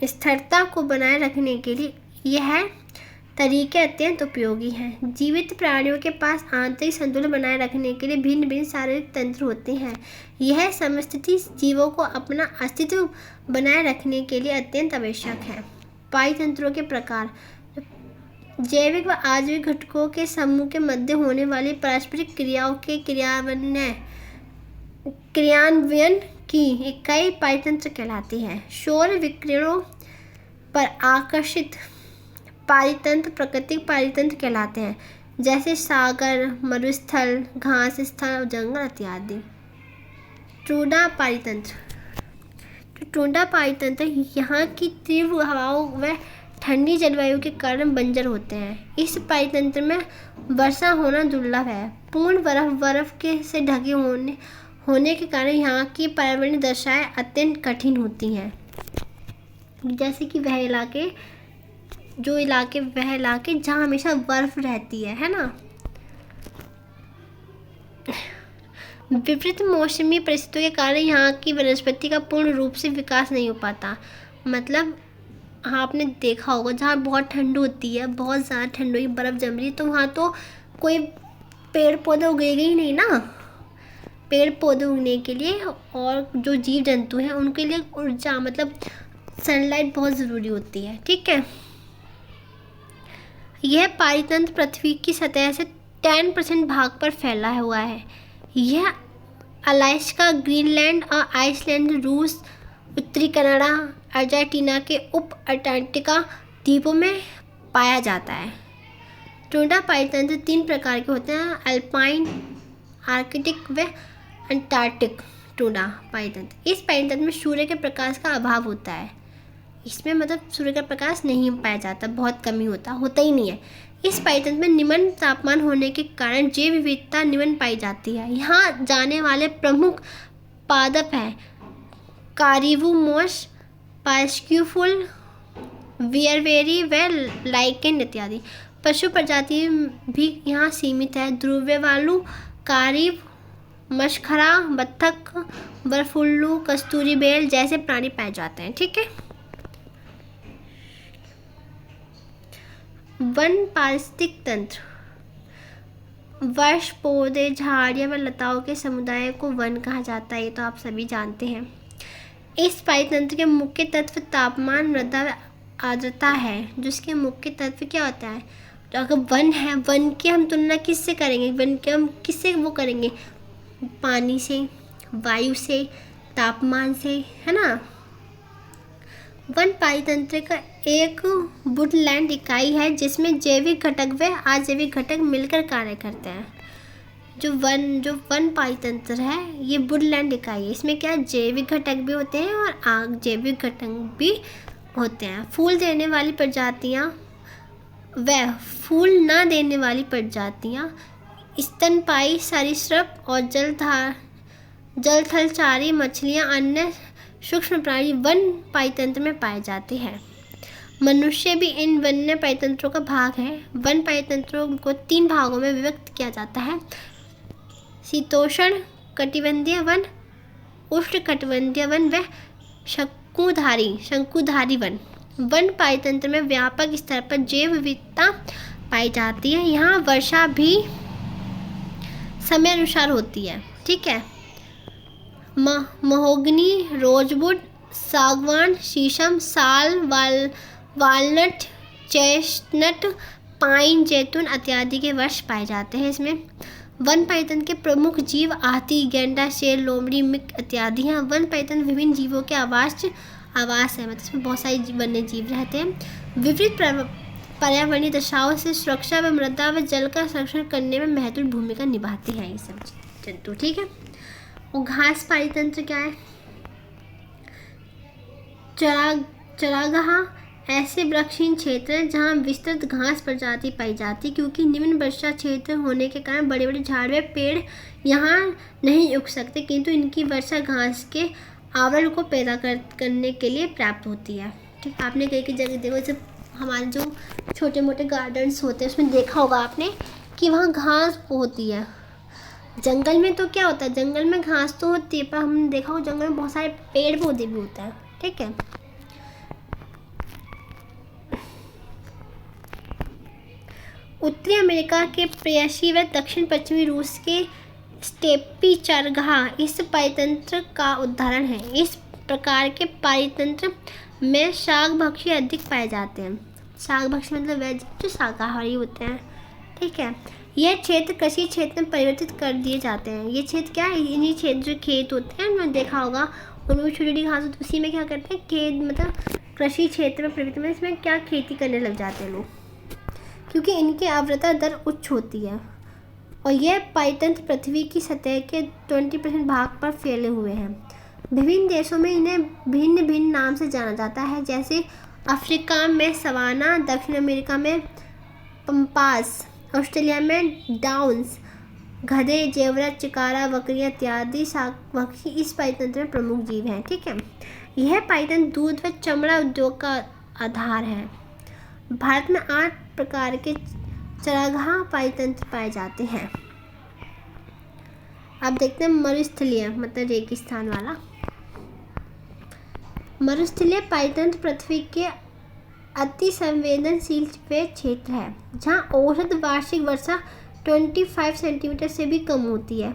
स्थिरता को बनाए रखने के लिए यह तरीके अत्यंत उपयोगी हैं। जीवित प्राणियों के पास आंतरिक संतुलन बनाए रखने के लिए भिन्न भिन्न शारीरिक तंत्र होते हैं। यह समस्थिति जीवों को अपना अस्तित्व बनाए रखने के लिए अत्यंत आवश्यक है। पाईतंत्रों के प्रकार, जैविक व आजैविक घटकों के समूह के मध्य होने वाली पारस्परिक क्रियाओं के क्रियान्वयन की इकाई पाईतंत्र कहलाती है। सौर विकिरणों पर आकर्षित पारीतंत्र प्राकृतिक पारीतंत्र कहलाते हैं, जैसे सागर, मरुस्थल, घास स्थल और जंगल इत्यादि। टूडा पारीतंत्र, टूडा पारीतंत्र यहाँ की तीव्र हवाओं व ठंडी जलवायु के कारण बंजर होते हैं। इस पारीतंत्र में वर्षा होना दुर्लभ है। पूर्ण बर्फ के से ढके होने के कारण यहाँ की पर्यावरणीय दशाएं अत्यंत कठिन होती हैं। जैसे कि वह इलाके जहाँ हमेशा बर्फ रहती है ना। विपरीत मौसमी परिस्थितियों के कारण यहाँ की वनस्पति का पूर्ण रूप से विकास नहीं हो पाता। मतलब हाँ, आपने देखा होगा जहाँ बहुत ठंड होती है, बहुत ज़्यादा ठंड हुई, बर्फ़ जम रही, तो वहाँ तो कोई पेड़ पौधे उगेगा ही नहीं ना। पेड़ पौधे उगने के लिए और जो जीव जंतु हैं उनके लिए ऊर्जा मतलब सनलाइट बहुत ज़रूरी होती है। ठीक है, यह पारीतंत्र पृथ्वी की सतह से 10% भाग पर फैला हुआ है। यह अलास्का, ग्रीनलैंड और आइसलैंड, रूस, उत्तरी कनाडा, अर्जेंटीना के उप अंटार्कटिका द्वीपों में पाया जाता है। टूडा पारीतंत्र 3 प्रकार के होते हैं, अल्पाइन, आर्कटिक व अंटार्कटिक टूडा पारीतंत्र। इस पारीतंत्र में सूर्य के प्रकाश का अभाव होता है। इसमें मतलब सूर्य का प्रकाश नहीं पाया जाता, बहुत कम ही होता ही नहीं है। इस पारीतंत्र में निम्न तापमान होने के कारण जैव विविधता निम्न पाई जाती है। यहाँ जाने वाले प्रमुख पादप हैं कारीवू मोस, पास्क्यूफुल, वियरवेरी व लाइकेन इत्यादि। पशु प्रजाति भी यहाँ सीमित है। ध्रुववालू, कारीव, मशखरा, बत्तख, बर्फुल्लू, कस्तूरी बेल जैसे प्राणी पाए जाते हैं। ठीक है, वन पारिस्थितिक तंत्र, वृक्ष, पौधे, झाड़ियाँ व लताओं के समुदाय को वन कहा जाता है। ये तो आप सभी जानते हैं। इस पारीतंत्र के मुख्य तत्व तापमान, मृदा व आर्द्रता है। जिसके मुख्य तत्व क्या होता है, तो अगर वन है, वन की हम तुलना किससे करेंगे, वन के हम किससे वो करेंगे, पानी से, वायु से, तापमान से, है ना। वन पारितंत्र का एक वुडलैंड इकाई है जिसमें जैविक घटक व अजैविक घटक मिलकर कार्य करते हैं। जो वन पारितंत्र है ये वुडलैंड इकाई है। इसमें क्या जैविक घटक भी होते हैं और अजैविक घटक भी होते हैं। फूल देने वाली प्रजातियां व फूल न देने वाली प्रजातियां, स्तनपायी सरीसृप और जलथलचारी मछलियां, अन्य सूक्ष्म प्राणी वन पारितंत्र में पाए जाते हैं। मनुष्य भी इन वन्य पारितंत्रों का भाग है। वन पारितंत्रों को 3 भागों में विभक्त किया जाता है: शीतोष्ण कटिबंधीय वन, उष्ण कटिबंधीय वन व शंकुधारी वन। वन पारितंत्र में व्यापक स्तर पर जैव विविधता पाई जाती है। यहाँ वर्षा भी समय अनुसार होती है। ठीक है। महोगनी, रोजवुड, सागवान, शीशम, साल, वालनट, चेस्टनट, पाइन, जैतून इत्यादि के वृक्ष पाए जाते हैं। इसमें वन पारितंत्र के प्रमुख जीव हाथी, गैंडा, शेर, लोमड़ी, मिक इत्यादि हैं। वन पारितंत्र विभिन्न जीवों के आवास है, मतलब इसमें बहुत सारे वन्य जीव रहते हैं। विपरीत पर्यावरणीय दशाओं से सुरक्षा व मृदा व जल का संरक्षण करने में महत्वपूर्ण भूमिका निभाते हैं ये सब जंतु। ठीक है। और घास पारितंत्र क्या है? चरागाह ऐसे वृक्षहीन क्षेत्र हैं जहाँ विस्तृत घास प्रजाति पाई जाती है, क्योंकि निम्न वर्षा क्षेत्र होने के कारण बड़े बड़े झाड़ व पेड़ यहाँ नहीं उग सकते, किंतु इनकी वर्षा घास के आवरण को पैदा करने के लिए प्राप्त होती है। ठीक। आपने कई जगह देखो, जैसे हमारे जो छोटे मोटे गार्डन्स होते हैं उसमें देखा होगा आपने कि वहाँ घास होती है। जंगल में तो क्या होता है, जंगल में घास तो होती है, पर हमने देखा होगा जंगल में बहुत सारे पेड़ पौधे भी होते हैं। ठीक है। उत्तरी अमेरिका के प्रेयसी व दक्षिण पश्चिमी रूस के स्टेपी चरागाह इस पारितंत्र का उदाहरण है। इस प्रकार के पारितंत्र में शाकभक्षी अधिक पाए जाते हैं। शाकभक्षी मतलब वेज जो शाकाहारी होते हैं। ठीक है। यह क्षेत्र कृषि क्षेत्र में परिवर्तित कर दिए जाते हैं। ये क्षेत्र क्या है, इन्हीं क्षेत्र जो खेत होते हैं उन्होंने देखा होगा उनमें छोटी छोटी घास होती है, उसी में क्या करते हैं खेत, मतलब कृषि क्षेत्र में परिवर्तित में इसमें क्या खेती करने लग जाते हैं लोग, क्योंकि इनकी आर्द्रता दर उच्च होती है। और यह पारितंत्र पृथ्वी की सतह के 20% भाग पर फैले हुए हैं। विभिन्न देशों में इन्हें भिन्न भिन्न नाम से जाना जाता है, जैसे अफ्रीका में सवाना, दक्षिण अमेरिका में पंपास, ऑस्ट्रेलिया में डाउन्स। गधे, जेवरा, चिकारा, बकरियां इत्यादि शाकभक्षी इस पारितंत्र में प्रमुख जीव हैं। ठीक है। यह पारितंत्र दूध व चमड़ा उद्योग का आधार है। भारत में 8 प्रकार के चरागाह पारितंत्र पाए जाते हैं। अब देखते हैं मरुस्थलीय, मतलब रेगिस्तान वाला। मरुस्थलीय पारितंत्र पृथ्वी के अति संवेदनशील क्षेत्र है, जहाँ औसत वार्षिक वर्षा 25 सेंटीमीटर से भी कम होती है।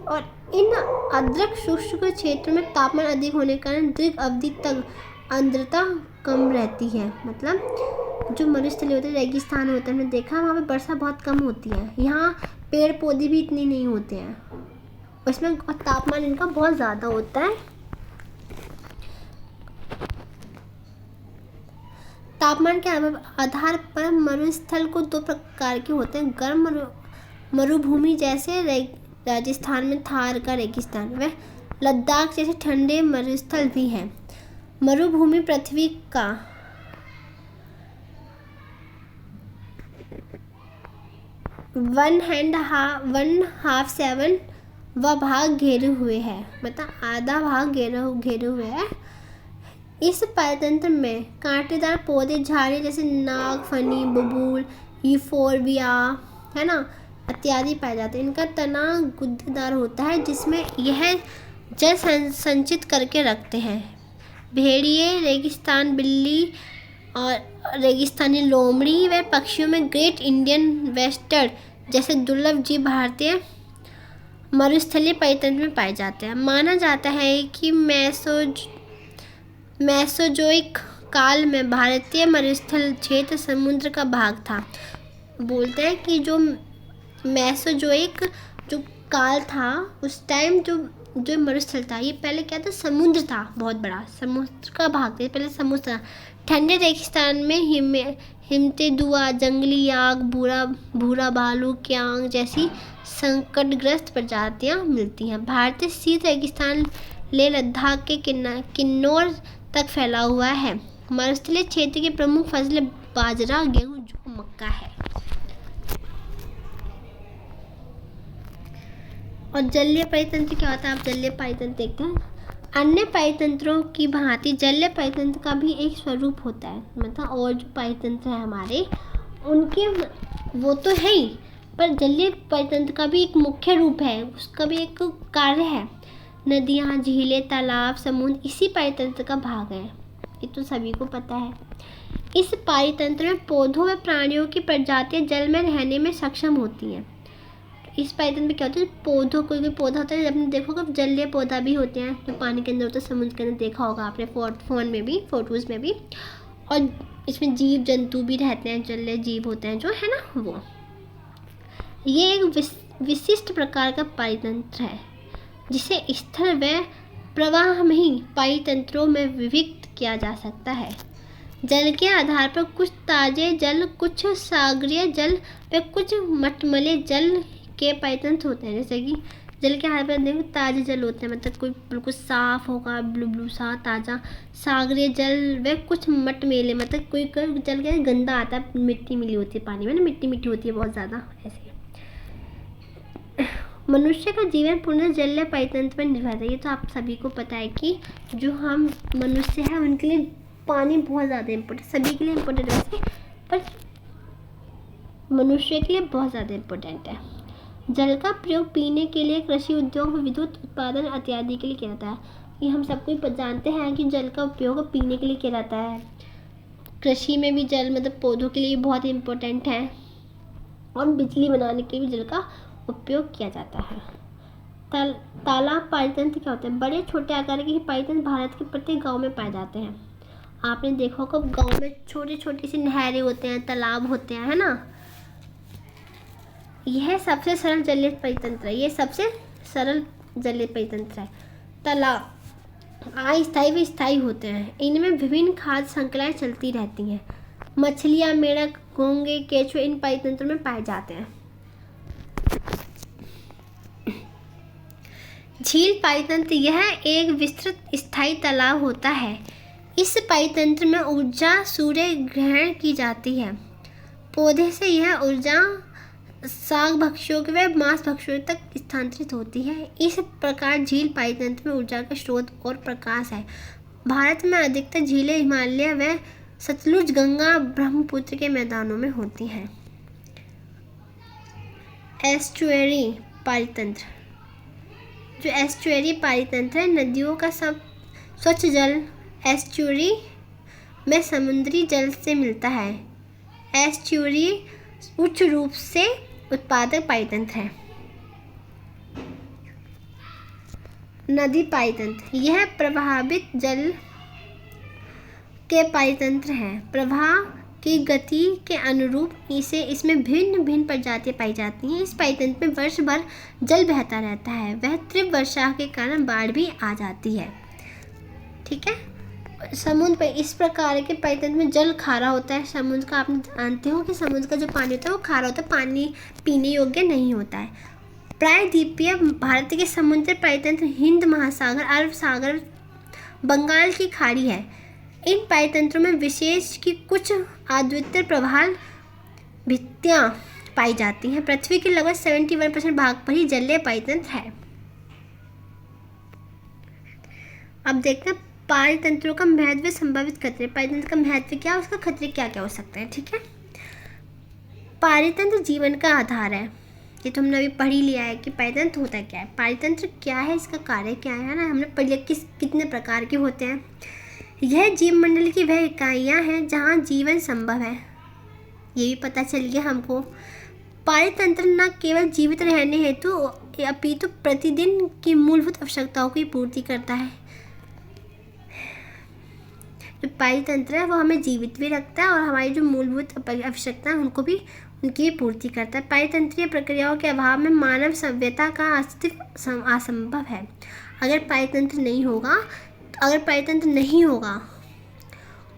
और इन आर्द्र शुष्क क्षेत्रों में तापमान अधिक होने के कारण दीर्घ अवधि तक आर्द्रता कम रहती है। मतलब जो मरुस्थलीय होते हैं, रेगिस्तान होता है, हमने देखा वहाँ पे वर्षा बहुत कम होती है। यहाँ पेड़ पौधे भी इतने नहीं होते हैं, उसमें तापमान इनका बहुत ज़्यादा होता है। तापमान के आधार पर मरुस्थल को 2 प्रकार के होते हैं: गर्म मरुभूमि जैसे राजस्थान में थार का रेगिस्तान, व लद्दाख जैसे ठंडे मरुस्थल भी हैं। मरुभूमि पृथ्वी का 1/2 भाग घेरे हुए है, मतलब आधा भाग घेरे हुए है। इस पारितंत्र में कांटेदार पौधे, झाड़ियाँ जैसे नागफनी, बबूल, यूफोर्बिया, है ना, इत्यादि पाए जाते हैं। इनका तना गुद्देदार होता है, जिसमें यह जल संचित करके रखते हैं। भेड़िए, रेगिस्तान बिल्ली और रेगिस्तानी लोमड़ी व पक्षियों में ग्रेट इंडियन वेस्टर्न जैसे दुर्लभ जीव भारतीय मरुस्थलीय पारितंत्र में पाए जाते हैं। माना जाता है कि मेसोजोइक काल में भारतीय मरुस्थल क्षेत्र समुद्र का भाग था। बोलते हैं कि जो मेसोजोइक जो काल था, उस टाइम जो जो मरुस्थल था, ये पहले क्या था, समुद्र था, बहुत बड़ा समुद्र का भाग था, पहले समुद्र था। ठंडे रेगिस्तान में हिमते दुआ, जंगली आग, भूरा भालू, क्यांग जैसी संकटग्रस्त प्रजातियां मिलती हैं। भारतीय शीत रेगिस्तान लेह लद्दाख के किन्नौर तक फैला हुआ है। मरुस्थलीय क्षेत्र की प्रमुख फसलें बाजरा, गेहूं, जौ, मक्का है। और जलीय परितंत्र क्या होता है, आप जलीय परितंत्र देखते हैं। अन्य परितंत्रों की भांति जलीय परितंत्र का भी एक स्वरूप होता है, मतलब और जो परितंत्र है हमारे उनके वो तो है ही, पर जलीय परितंत्र का भी एक मुख्य रूप है, उसका भी एक कार्य है। नदियाँ, झीलें, तालाब, समुद्र इसी परितंत्र का भाग है, ये तो सभी को पता है। इस परितंत्र में पौधों व प्राणियों की प्रजातियां जल में रहने में सक्षम होती हैं। इस परितंत्र में क्या होता है, पौधों, कोई पौधा होता है, आपने देखा होगा जलीय पौधा भी होते हैं जो पानी के अंदर होता है, समुद्र के अंदर देखा होगा आपने फोन में भी, फोटोज़ में भी। और इसमें जीव जंतु भी रहते हैं, जलीय जीव होते हैं जो है ना वो। ये एक विशिष्ट प्रकार का परितंत्र है जिसे स्थल व प्रवाह में ही परितंत्रों में विभक्त किया जा सकता है। जल के आधार पर कुछ ताजे जल, कुछ सागरीय जल व कुछ मटमले जल के परितंत्र होते हैं। जैसे कि जल के आधार पर देखो ताजे जल होते हैं, मतलब कोई बिल्कुल साफ होगा, ब्लू ब्लू सा ताज़ा। सागरीय जल व कुछ मटमेले, मतलब कोई जल के गंदा आता है, मिट्टी मिली होती है पानी में ना, मिट्टी मिट्टी होती है बहुत ज़्यादा ऐसे। मनुष्य का जीवन पूर्ण जलीय परितंत्र पर निर्भर है। ये तो आप सभी को पता है कि जो हम मनुष्य हैं उनके लिए पानी बहुत ज़्यादा इम्पोर्टेंट, सभी के लिए इम्पोर्टेंट है वैसे, पर मनुष्य के लिए बहुत ज़्यादा इम्पोर्टेंट है। जल का प्रयोग पीने के लिए, कृषि उद्योग, विद्युत उत्पादन इत्यादि के लिए किया जाता है। ये हम सबको जानते हैं कि जल का उपयोग पीने के लिए किया जाता है। कृषि में भी जल मतलब पौधों के लिए बहुत इम्पोर्टेंट है, और बिजली बनाने के लिए भी जल का उपयोग किया जाता है। तालाब परितंत्र क्या होते हैं, बड़े छोटे आकार के परितंत्र भारत के प्रत्येक गांव में पाए जाते हैं। आपने देखा होगा गांव में छोटी छोटी सी नहरें होते हैं, तालाब होते हैं, है ना। यह सबसे सरल जलीय परितंत्र है, ये सबसे सरल जलीय परितंत्र है। तालाब अस्थायी व स्थायी होते हैं, इनमें विभिन्न खाद्य श्रृंखलाएं चलती रहती हैं। मछलियाँ, मेढक, घोंगे, केंचुए इन परितंत्रों में पाए जाते हैं। झील परितंत्र यह एक विस्तृत स्थायी तालाब होता है। इस परितंत्र में ऊर्जा सूर्य ग्रहण की जाती है। पौधे से यह ऊर्जा शाक भक्षियों व मांस भक्षियों तक स्थानांतरित होती है। इस प्रकार झील परितंत्र में ऊर्जा का स्रोत और प्रकाश है। भारत में अधिकतर झीलें हिमालय व सतलुज, गंगा, ब्रह्मपुत्र के मैदानों में होती हैं। एस्चुअरी परितंत्र, जो एस्चुअरी परितंत्र है, नदियों का सब स्वच्छ जल एस्चुअरी में समुद्री जल से मिलता है। एस्चुअरी उच्च रूप से उत्पादक परितंत्र है। नदी परितंत्र यह प्रवाहित जल के परितंत्र है। प्रवाह की गति के अनुरूप इसमें भिन्न भिन्न प्रजातियां पाई जाती हैं। इस परितंत्र में वर्ष भर जल बहता रहता है। वह तीव्र वर्षा के कारण बाढ़ भी आ जाती है। ठीक है, समुद्र पर इस प्रकार के परितंत्र में जल खारा होता है। समुद्र का आप जानते हो कि समुद्र का जो पानी होता है वो खारा होता है, पानी पीने योग्य नहीं होता है। प्रायद्वीपीय भारत के समुद्र परितंत्र हिंद महासागर, अरब सागर, बंगाल की खाड़ी है। इन परितंत्रों में विशेष की कुछ अद्वितीय प्रवाल भित्तियां पाई जाती हैं। पृथ्वी के लगभग 71% भाग पर ही जलीय परितंत्र है। अब देखते हैं परितंत्रों का महत्व, संभावित खतरे। परितंत्र का महत्व क्या, उसका खतरे क्या क्या हो सकते हैं। ठीक है, परितंत्र जीवन का आधार है। ये तो हमने अभी पढ़ ही लिया है कि परितंत्र होता क्या है, परितंत्र क्या है, इसका कार्य क्या है ना, हमने पढ़ लिया कितने प्रकार के होते हैं। यह जीव मंडल की वह इकाइयाँ हैं जहाँ जीवन संभव है, ये भी पता चल गया हमको। परितंत्र न केवल जीवित रहने हेतु अपितु प्रतिदिन की मूलभूत आवश्यकताओं की पूर्ति करता है। जो पाचन तंत्र है वो हमें जीवित भी रखता है और हमारी जो मूलभूत आवश्यकता है उनको भी उनकी पूर्ति करता है। पाचन तंत्रीय प्रक्रियाओं के अभाव में मानव सभ्यता का अस्तित्व असंभव है। अगर पाचन तंत्र नहीं होगा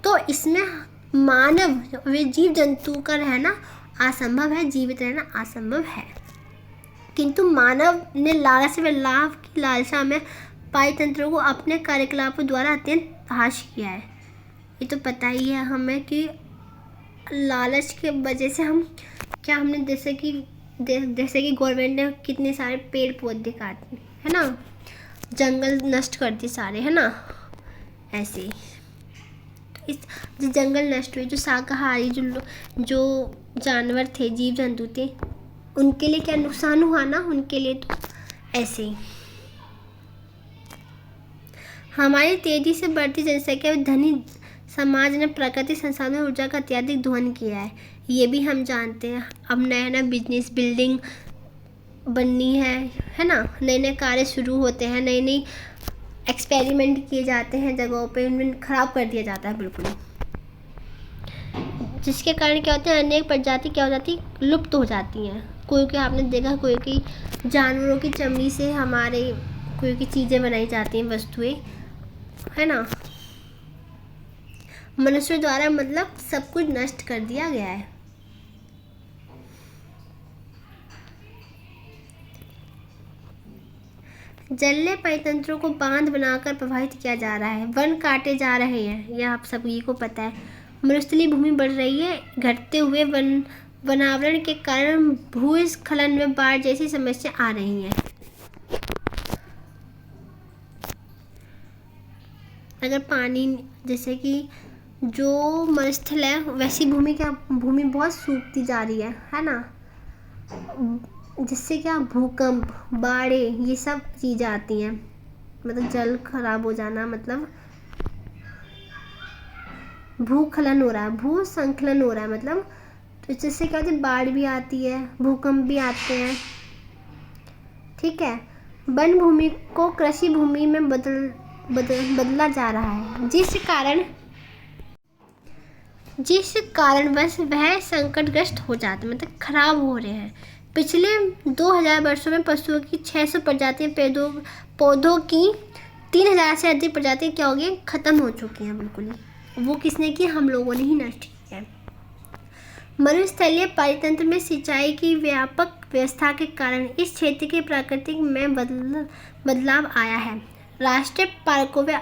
तो इसमें मानव व जीव जंतु का रहना असंभव है, जीवित रहना असंभव है। किंतु मानव ने लालच व लाभ की लालसा में पाचन तंत्र को अपने कार्यकलापों द्वारा अत्यंत हाश किया है। ये तो पता ही है हमें कि लालच के वजह से हमने जैसे कि गवर्नमेंट ने कितने सारे पेड़ पौधे काटे, है ना, जंगल नष्ट कर दिए सारे, है ना। ऐसे जो जंगल नष्ट हुए, जो शाकाहारी जो जानवर थे, जीव जंतु थे, उनके लिए क्या नुकसान हुआ ना, उनके लिए तो ऐसे ही। हमारी तेजी से बढ़ती जनसंख्या और धनी समाज ने प्राकृतिक संसाधन ऊर्जा का अत्यधिक दोहन किया है, ये भी हम जानते हैं। अब नया बिजनेस बिल्डिंग बननी है ना, नए कार्य शुरू होते हैं, नई एक्सपेरिमेंट किए जाते हैं जगहों पे, उन्हें ख़राब कर दिया जाता है बिल्कुल, जिसके कारण क्या होता है, अनेक प्रजाति क्या हो जाती, लुप्त हो जाती हैं। कोई के आपने देखा, कोई की जानवरों की चमड़ी से हमारे कोई की चीज़ें बनाई जाती हैं, वस्तुएं, है ना। मनुष्य द्वारा मतलब सब कुछ नष्ट कर दिया गया है। जलीय परितंत्रों को बांध बनाकर प्रभावित किया जा रहा है, वन काटे जा रहे हैं, यह आप सभी को पता है। मरुस्थलीय भूमि बढ़ रही है, घटते हुए वनावरण के कारण भूस्खलन व बाढ़ जैसी समस्या आ रही हैं। अगर पानी जैसे कि जो मरुस्थल है वैसी भूमि बहुत सूखती जा रही है ना, जिससे क्या भूकंप, बाढ़ें, ये सब चीज़ें आती हैं, मतलब जल खराब हो जाना, मतलब भूस्खलन हो रहा है, मतलब तो जिससे क्या होती है, बाढ़ भी आती है, भूकंप भी आते हैं, ठीक है। वन भूमि को कृषि भूमि में बदला जा रहा है, जिस कारण बस वह संकटग्रस्त हो जाते हैं, मतलब खराब हो रहे हैं। पिछले 2000 वर्षों में पशुओं की 600 प्रजातियां, पौधों की 3000 से अधिक प्रजातियां क्या हो गई, खत्म हो चुकी हैं बिल्कुल ही। वो किसने की, हम लोगों ने ही नष्ट की है। मरुस्थलीय परितंत्र में सिंचाई की व्यापक व्यवस्था के कारण इस क्षेत्र के प्राकृतिक में बदलाव आया है। राष्ट्रीय पार्कों व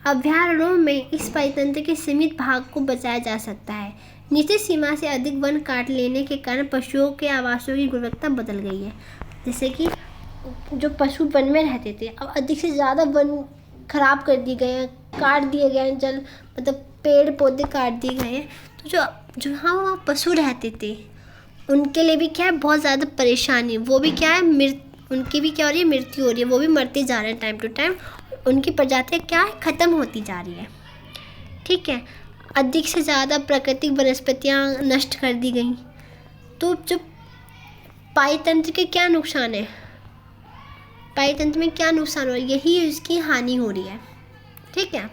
अभयारण्यों में इस परितंत्र के सीमित भाग को बचाया जा सकता है। निश्चित सीमा से अधिक वन काट लेने के कारण पशुओं के आवासों की गुणवत्ता बदल गई है। जैसे कि जो पशु वन में रहते थे, अब अधिक से ज़्यादा वन खराब कर दिए गए हैं, काट दिए गए हैं, मतलब पेड़ पौधे काट दिए गए हैं, तो जो वहाँ पशु रहते थे उनके लिए भी क्या है, बहुत ज़्यादा परेशानी, वो भी क्या है, उनकी भी क्या हो रही है, मृत्यु हो रही है, वो भी मरते जा रहे हैं टाइम टू टाइम, उनकी प्रजातियाँ क्या है, ख़त्म होती जा रही है, ठीक है। अधिक से ज़्यादा प्राकृतिक वनस्पतियाँ नष्ट कर दी गई, तो जो पाइतंत्र के क्या नुकसान है, पाइतंत्र में क्या नुकसान हो रहा है, यही उसकी हानि हो रही है, ठीक है।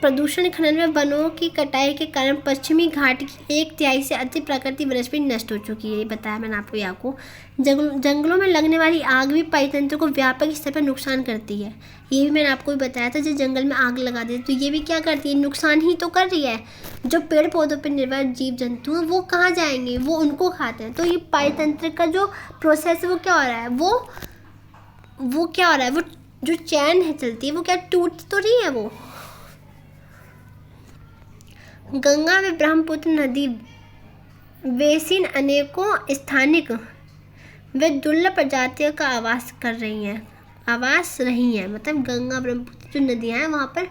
प्रदूषण, खनन में वनों की कटाई के कारण पश्चिमी घाट की 1/3 से अधिक प्राकृतिक वनस्पति नष्ट हो चुकी है, ये बताया मैंने आपको। जंगलों में लगने वाली आग भी परितंत्र को व्यापक स्तर पर नुकसान करती है, ये भी मैंने आपको बताया था। जब जंगल में आग लगा देती तो ये भी क्या करती है, नुकसान ही तो कर रही है। जो पेड़ पौधों पर निर्भर जीव जंतु हैं वो कहाँ जाएंगे, वो उनको खाते हैं। तो ये परितंत्र का जो प्रोसेस है वो क्या हो रहा है, वो क्या हो रहा है, वो जो चैन है चलती है वो क्या टूट तो रही है। वो गंगा व ब्रह्मपुत्र नदी बेसिन अनेकों स्थानिक व दुर्लभ प्रजातियों का आवास रही हैं, मतलब गंगा ब्रह्मपुत्र जो नदियाँ हैं वहाँ पर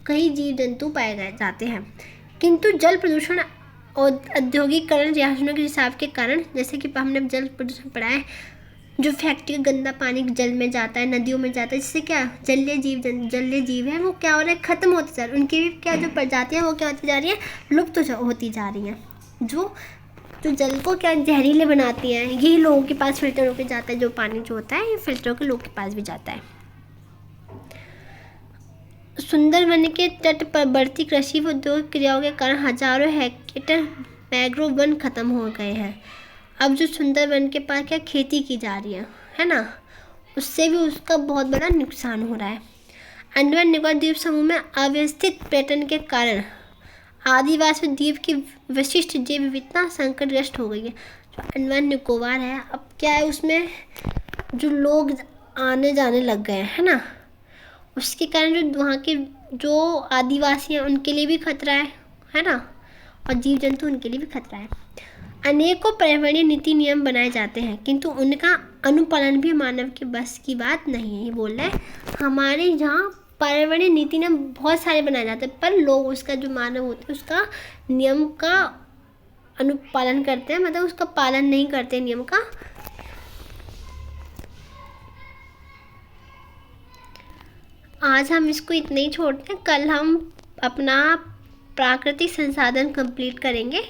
कई जीव जंतु पाए जाते हैं। किंतु जल प्रदूषण और औद्योगिकरण रियासतों के हिसाब के कारण, जैसे कि हमने जल प्रदूषण पढ़ा है, जो फैक्ट्री का गंदा पानी जल में जाता है, नदियों में जाता है, जिससे क्या जलीय जीव है वो क्या हो रहा है, खत्म होते जा रहे हैं। उनकी भी क्या जो प्रजातियाँ वो क्या होती जा रही है, लुप्त होती जा रही हैं। जो जल को क्या जहरीले बनाती हैं, यही लोगों के पास फिल्टर होकर जाता है, जो पानी जो होता है ये फिल्टर होकर लोगों के पास भी जाता है। सुंदरवन के तट पर बढ़ती कृषि व उद्योग क्रियाओं के कारण हजारों हेक्टेयर मैंग्रोव वन खत्म हो गए हैं। अब जो सुंदरवन के पास क्या खेती की जा रही है ना, उससे भी उसका बहुत बड़ा नुकसान हो रहा है। अंडमान निकोबार द्वीप समूह में अव्यवस्थित पर्यटन के कारण आदिवासी द्वीप की विशिष्ट जैव विविधता संकटग्रस्त हो गई है। जो अंडमान निकोबार है, अब क्या है, उसमें जो लोग आने जाने लग गए हैं ना, उसके कारण जो वहाँ के जो आदिवासी हैं उनके लिए भी खतरा है ना, और जीव जंतु उनके लिए भी खतरा है। अनेकों पर्यावरणीय नीति नियम बनाए जाते हैं, किंतु उनका अनुपालन भी मानव के बस की बात नहीं है। ये बोल रहे हैं हमारे यहाँ पर्यावरणीय नीति नियम बहुत सारे बनाए जाते हैं, पर लोग उसका जो मानव होते हैं उसका नियम का अनुपालन करते हैं, मतलब उसका पालन नहीं करते नियम का। आज हम इसको इतने ही छोड़ते हैं, कल हम अपना प्राकृतिक संसाधन कंप्लीट करेंगे।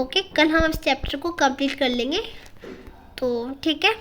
ओके, कल हम इस चैप्टर को कंप्लीट कर लेंगे, तो ठीक है।